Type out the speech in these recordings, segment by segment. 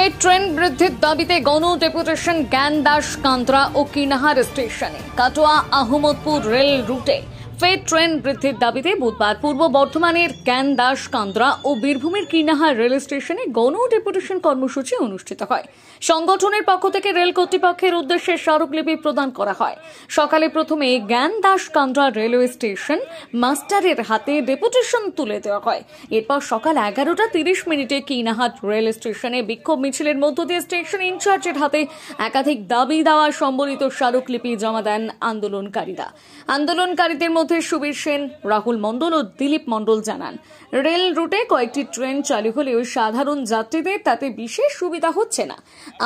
ফের ট্রেন বৃদ্ধির দাবিতে গণ ডেপুটেশন জ্ঞান দাস কান্দ্রা ও কিনাহার স্টেশনে কাটোয়া আহমদপুর রেল রুটে ফের ট্রেন বৃদ্ধির দাবিতে বুধবার পূর্ব বর্ধমানের জ্ঞান দাস কান্দ্রা ও বীরভূমের কিনাহার রেল স্টেশনে গণ ডেপুটেশন কর্মসূচি অনুষ্ঠিত হয়। সংগঠনের পক্ষ থেকে রেল কর্তৃপক্ষের উদ্দেশ্যে স্মারকলিপি প্রদান করা হয়। সকালে প্রথমে জ্ঞান দাস কান্দ্রা রেলওয়ে স্টেশন মাস্টারের হাতে ডেপুটেশন তুলে দেওয়া হয়। এরপর সকাল 11:30 কিনাহার রেল স্টেশনে বিক্ষোভ মিছিলের মধ্য দিয়ে স্টেশন ইনচার্জের হাতে একাধিক দাবি দেওয়া সম্বলিত স্মারকলিপি জমা দেন আন্দোলনকারীরা। আন্দোলনকারীদের মধ্যে সুবীর সেন, রাহুল মণ্ডল ও দিলীপ মণ্ডল জানান, রেল রুটে কয়েকটি ট্রেন চালু হলেও সাধারণ যাত্রীদের তাতে বিশেষ সুবিধা হচ্ছে না।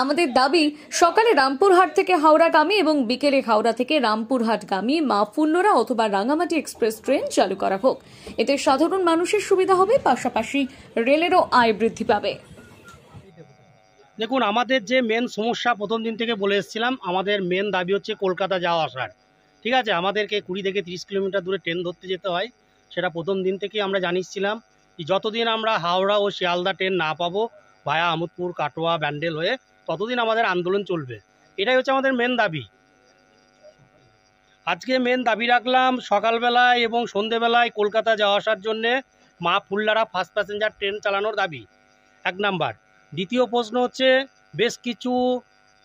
আমাদের দাবি সকালে রামপুরহাট থেকে হাওড়াগামী এবং বিকেলে হাওড়া থেকে রামপুরহাটগামী মা ফুল্লরা অথবা রাঙামাটি এক্সপ্রেস ট্রেন চালু করা হোক। এতে সাধারণ মানুষের সুবিধা হবে, পাশাপাশি রেলেরও আয় বৃদ্ধি পাবে। দেখুন, আমাদের যে মেন সমস্যা প্রথম দিন থেকে বলে এসেছিলাম, আমাদের মেন দাবি হচ্ছে কলকাতা যাওয়া আসার। ঠিক আছে, আমাদেরকে 20 থেকে 30 কিলোমিটার দূরে ট্রেন ধরতে যেতে হয়। সেটা প্রথম দিন থেকেই আমরা জানিয়েছিলাম। যতদিন আমরা হাওড়া ও শিয়ালদা ট্রেন না পাবো ভায়া আহমদপুর, কাটোয়া, ব্যান্ডেল হয়ে, ততদিন আমাদের আন্দোলন চলবে। এটাই হচ্ছে আমাদের মেন দাবি। আজকে মেন দাবি রাখলাম সকালবেলায় এবং সন্ধেবেলায় কলকাতা যাওয়া আসার জন্যে মা ফুল্লারা ফার্স্ট প্যাসেঞ্জার ট্রেন চালানোর দাবি, 1 নাম্বার। দ্বিতীয় প্রশ্ন হচ্ছে, বেশ কিছু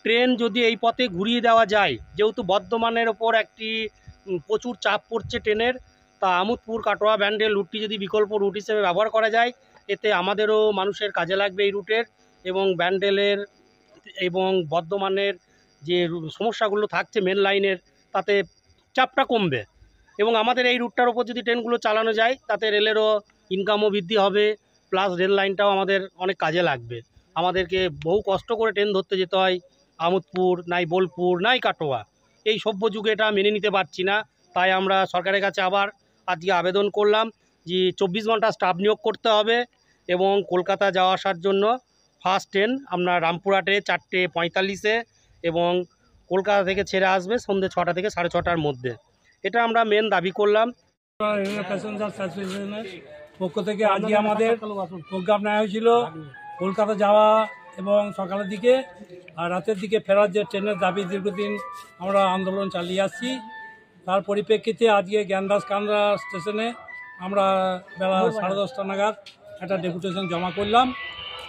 ট্রেন যদি এই পথে ঘুরিয়ে দেওয়া যায়, যেহেতু বর্ধমানের ওপর একটি প্রচুর চাপ পড়ছে ট্রেনের, তা আহমদপুর, কাটোয়া, ব্যান্ডেল রুটটি যদি বিকল্প রুট হিসেবে ব্যবহার করা যায়, এতে আমাদেরও মানুষের কাজে লাগবে এই রুটের, এবং ব্যান্ডেলের এবং বর্ধমানের যে সমস্যাগুলো থাকছে মেন লাইনের, তাতে চাপটা কমবে। এবং আমাদের এই রুটটার ওপর যদি ট্রেনগুলো চালানো যায়, তাতে রেলেরও ইনকামও বৃদ্ধি হবে, প্লাস রেল লাইনটাও আমাদের অনেক কাজে লাগবে। আমাদেরকে বহু কষ্ট করে ট্রেন ধরতে যেতে হয় আহমদপুর, নাই বোলপুর, নাই কাটোয়া। এই সভ্য যুগে এটা মেনে নিতে পারছি না। তাই আমরা সরকারের কাছে আবার আজকে আবেদন করলাম যে 24 ঘন্টা স্টাফ নিয়োগ করতে হবে, এবং কলকাতা যাওয়া আসার জন্য ফার্স্ট ট্রেন আপনার রামপুরহাটে 4:45-এ, এবং কলকাতা থেকে ছেড়ে আসবে সন্ধ্যে 6টা থেকে 6:30টার মধ্যে। এটা আমরা মেন দাবি করলাম। প্যাসেঞ্জার অ্যাসোসিয়েশনের পক্ষ থেকে আজকে আমাদের প্রোগ্রাম নেওয়া হয়েছিল কলকাতা যাওয়া এবং সকালের দিকে আর রাতের দিকে ফেরার যে ট্রেনের দাবি দীর্ঘদিন আমরা আন্দোলন চালিয়ে আসছি। তার পরিপ্রেক্ষিতে আজকে জ্ঞান দাস কান্দ্রা স্টেশনে আমরা বেলা 10:30 নাগাদ একটা ডেপুটেশন জমা করলাম,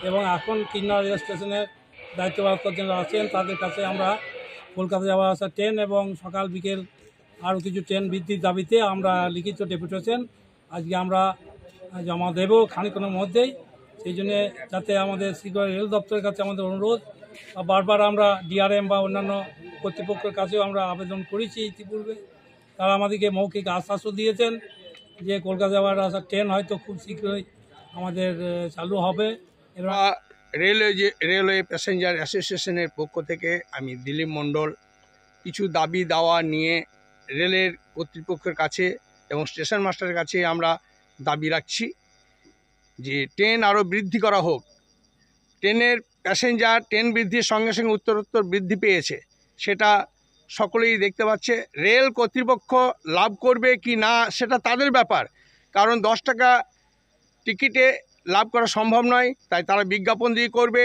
এবং এখন কিনাহার রেল স্টেশনের দায়িত্বপ্রাপ্ত যারা আছেন তাদের কাছে আমরা কলকাতা যাওয়া আসা ট্রেন এবং সকাল বিকেল আরও কিছু ট্রেন বৃদ্ধির দাবিতে আমরা লিখিত ডেপুটেশন আজকে আমরা জমা দেব খানিকক্ষণের মধ্যেই। সেই জন্যে যাতে আমাদের শীঘ্র রেল দপ্তরের কাছে আমাদের অনুরোধ, বারবার আমরা ডিআরএম বা অন্যান্য কর্তৃপক্ষের কাছেও আমরা আবেদন করেছি ইতিপূর্বে। তারা আমাদেরকে মৌখিক আশ্বাসও দিয়েছেন যে কলকাতা যাওয়ার আসা ট্রেন হয়তো খুব শীঘ্রই আমাদের চালু হবে। রেলওয়ে প্যাসেঞ্জার অ্যাসোসিয়েশনের পক্ষ থেকে আমি দিলীপ মণ্ডল কিছু দাবি দাওয়া নিয়ে রেলের কর্তৃপক্ষের কাছে এবং স্টেশন মাস্টারের কাছে আমরা দাবি রাখছি যে ট্রেন আরও বৃদ্ধি করা হোক। ট্রেনের প্যাসেঞ্জার ট্রেন বৃদ্ধির সঙ্গে সঙ্গে উত্তরোত্তর বৃদ্ধি পেয়েছে, সেটা সকলেই দেখতে পাচ্ছে। রেল কর্তৃপক্ষ লাভ করবে কি না সেটা তাদের ব্যাপার, কারণ 10 টাকা টিকিটে লাভ করা সম্ভব নয়, তাই তারা বিজ্ঞাপন দিয়ে করবে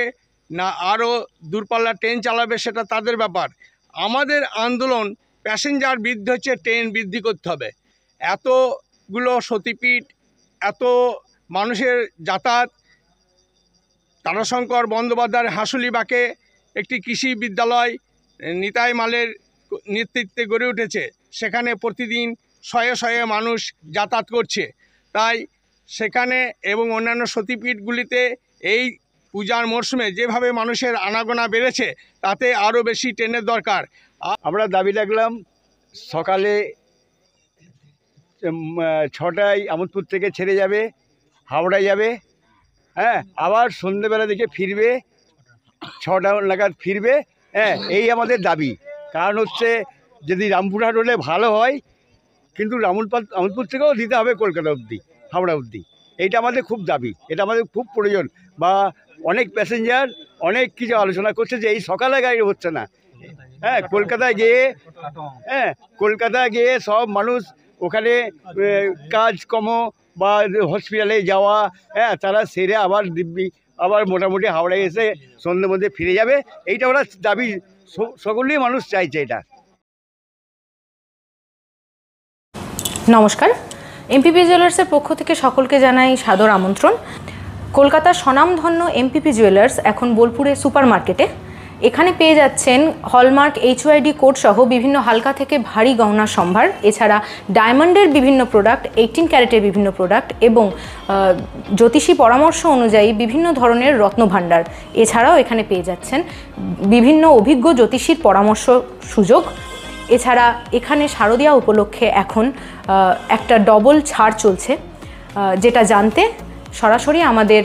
না আরও দূরপাল্লার ট্রেন চালাবে সেটা তাদের ব্যাপার। আমাদের আন্দোলন প্যাসেঞ্জার বৃদ্ধি হচ্ছে, ট্রেন বৃদ্ধি করতে হবে। এতগুলো সতীপীঠ, এত মানুষের যাতায়াত, তারাশঙ্কর বন্দ্যোপাধ্যায়ের হাঁসুলিবাঁকে একটি কৃষি বিদ্যালয় নিতাই মালের নেতৃত্বে গড়ে উঠেছে, সেখানে প্রতিদিন শয়ে শয়ে মানুষ যাতায়াত করছে। তাই সেখানে এবং অন্যান্য সতীপীঠগুলিতে এই পূজার মরশুমে যেভাবে মানুষের আনাগোনা বেড়েছে, তাতে আরও বেশি ট্রেনের দরকার। আমরা দাবি রাখলাম সকালে 6টায় আহমদপুর থেকে ছেড়ে যাবে, হাওড়ায় যাবে, হ্যাঁ, আবার সন্ধ্যেবেলা দিকে ফিরবে, 6টা নাগাদ ফিরবে। হ্যাঁ, এই আমাদের দাবি। কারণ হচ্ছে যদি রামপুরহাট হলে ভালো হয়, কিন্তু আহমদপুর থেকেও দিতে হবে কলকাতা অবধি, হাওড়া অবধি। এইটা আমাদের খুব দাবি, এটা আমাদের খুব প্রয়োজন। বা অনেক প্যাসেঞ্জার অনেক কিছু আলোচনা করছে যে এই সকালে গাড়ি হচ্ছে না। হ্যাঁ, কলকাতায় গিয়ে সব মানুষ ওখানে কাজকর্ম বা হসপিটালে যাওয়া, হ্যাঁ, তারা সেরে আবার দিব্যি আবার মোটামুটি হাওড়ায় এসে সন্ধ্যের মধ্যে ফিরে যাবে। এইটা ওরা দাবি, সকলেই মানুষ চাইছে এটা। নমস্কার, এমপিপি জুয়েলার্সের পক্ষ থেকে সকলকে জানাই সাদর আমন্ত্রণ। কলকাতার স্বনামধন্য এমপিপি জুয়েলার্স এখন বোলপুরে সুপার মার্কেটে। এখানে পেয়ে যাচ্ছেন হলমার্ক HYD কোড সহ বিভিন্ন হালকা থেকে ভারী গহনার সম্ভার, এছাড়া ডায়মন্ডের বিভিন্ন প্রোডাক্ট, 18 ক্যারেটের বিভিন্ন প্রোডাক্ট এবং জ্যোতিষী পরামর্শ অনুযায়ী বিভিন্ন ধরনের রত্নভাণ্ডার। এছাড়াও এখানে পেয়ে যাচ্ছেন বিভিন্ন অভিজ্ঞ জ্যোতিষীর পরামর্শ সুযোগ। এছাড়া এখানে শারদীয়া উপলক্ষে এখন একটা ডবল ছাড় চলছে, যেটা জানতে সরাসরি আমাদের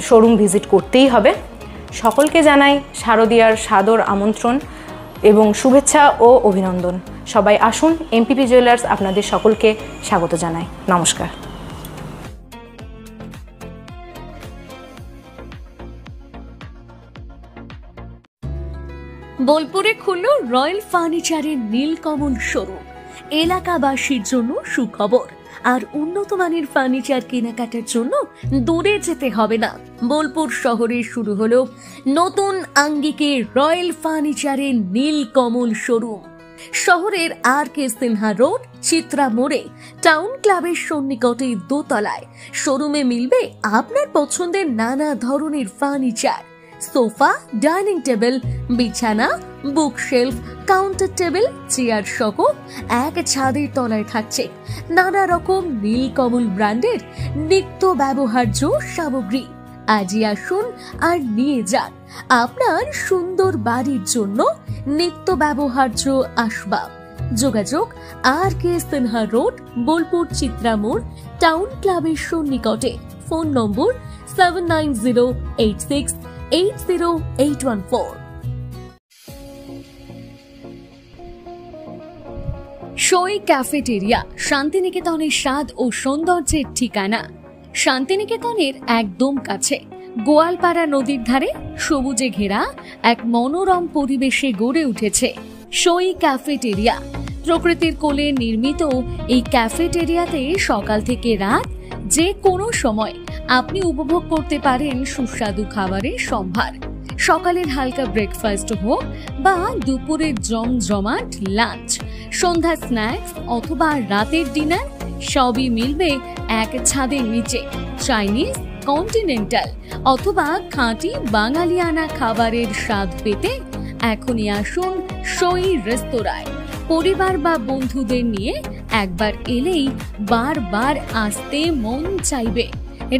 শোরুম ভিজিট করতেই হবে। সকলকে জানাই শারদীয়ার সাদর আমন্ত্রণ এবং শুভেচ্ছা ও অভিনন্দন। সবাই আসুন, এমপিপি জুয়েলার্স আপনাদের সকলকে স্বাগত জানাই। নমস্কার। বোলপুরে খুলল রয়্যাল ফার্নিচারের নীলকমল শোরুম। এলাকাবাসীর জন্য সুখবর, আর উন্নত মানের ফার্নিচার কেনাকাটার জন্য দূরে যেতে হবে না। বোলপুর শহরে শুরু হলো নতুন আঙ্গিকে রয়্যাল ফার্নিচারের নীলকমল শোরুম। শহরের RK সিনহা রোড, চিত্রা মোড়ে, টাউন ক্লাবের সন্নিকটে দোতলায় শোরুমে মিলবে আপনার পছন্দের নানা ধরনের ফার্নিচার, সোফা, ডাইনিং টেবিল, বিছানা, বুকশেলফ, কাউন্টার টেবিল, চেয়ার সহ এক ছাদের তলায় থাকছে নানা রকম নীলকমল ব্র্যান্ডের নিত্য ব্যবহার্য সামগ্রী। আজই আসুন আর নিয়ে যান আপনার সুন্দর বাড়ির জন্য নিত্য ব্যবহার্য আসবাব। যোগাযোগ RK সিনহা রোড, বোলপুর চিত্রা মোড়, টাউন ক্লাবের সন্নিকটে। ফোন নম্বর 7908680814। সই ক্যাফেটেরিয়া, শান্তিনিকেতনের স্বাদ ও সৌন্দর্যের ঠিকানা। শান্তিনিকেতনের একদম কাছে, গোয়ালপাড়া নদীর ধারে সবুজে ঘেরা এক মনোরম পরিবেশে গড়ে উঠেছে সই ক্যাফেটেরিয়া। প্রকৃতির কোলে নির্মিত এই ক্যাফেটেরিয়াতে সকাল থেকে রাত যে কোনো সময় আপনি উপভোগ করতে পারেন সুস্বাদু খাবারের সম্ভার। সকালের হালকা ব্রেকফাস্ট হোক বা দুপুরের জমজমাট লাঞ্চ, সন্ধ্যা স্ন্যাক্স অথবা রাতের ডিনার, সবই মিলবে এক ছাদের নিচে। চাইনিজ, কন্টিনেন্টাল অথবা খাঁটি বাঙালিয়ানা খাবারের স্বাদ পেতে এখনই আসুন সই রেস্তোরাঁয়। পরিবার বা বন্ধুদের নিয়ে একবার এলেই বারবার আসতে মন চাইবে।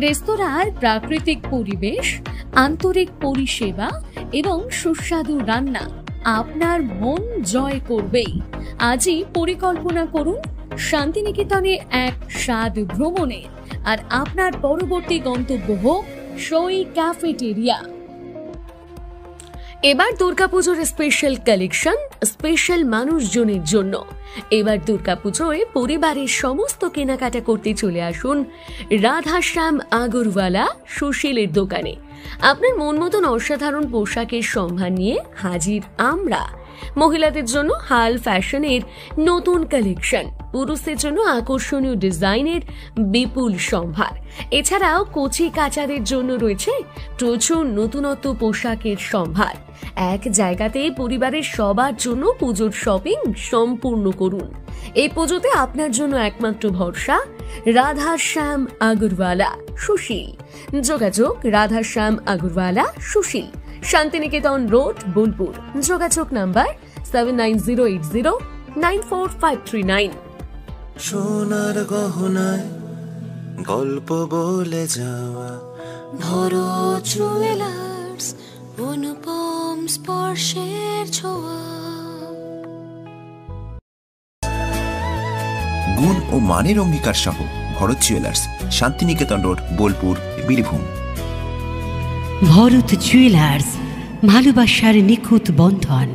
রেস্তোরাঁর প্রাকৃতিক পরিবেশ, আন্তরিক পরিষেবা এবং সুস্বাদু রান্না আপনার মন জয় করবেই। আজই পরিকল্পনা করুন শান্তিনিকেতনে এক স্বাদ ভ্রমণের, আর আপনার পরবর্তী গন্তব্য হোক সই ক্যাফেটেরিয়া। এবার দুর্গাপুজোর স্পেশাল কালেকশন, স্পেশাল মানুষজনের জন্য। এবার দুর্গাপুজোয় পরিবারের সমস্ত কেনাকাটা করতে চলে আসুন রাধাশ্যাম আগরওয়ালা সুশীলের দোকানে। আপনার মন মতন অসাধারণ পোশাকের সম্ভার নিয়ে হাজির আমরা। মহিলাদের জন্য হাল ফ্যাশনের নতুন কালেকশন, পুরুষদের জন্য আকর্ষণীয় ডিজাইনের বিপুল সম্ভার। এছাড়াও কচি কাচাদের জন্য রয়েছে প্রচুর নতুনত্ব পোশাকের সম্ভার। এক জায়গাতে পরিবারের সবার জন্য পুজোর শপিং সম্পূর্ণ করুন। এই পুজোতে আপনার জন্য একমাত্র ভরসা রাধাশ্যাম আগরওয়ালা সুশীল। যোগাযোগ রাধাশ্যাম আগরওয়ালা সুশীল, শান্তিনিকেতন রোড, বোলপুর। যোগাযোগ নাম্বার 7908094539। সোনার গহনায় গল্প বলে যাওয়া ভরো জুয়েলার্স, অনুপম স্পর্শের ছোঁয়া। গুণ ও মানের অঙ্গীকার সহ Bharat jewellers, Shantiniketan road, Bolpur, Birbhum. Bharat jewellers, ভালোবাসার নিখুঁত বন্ধন।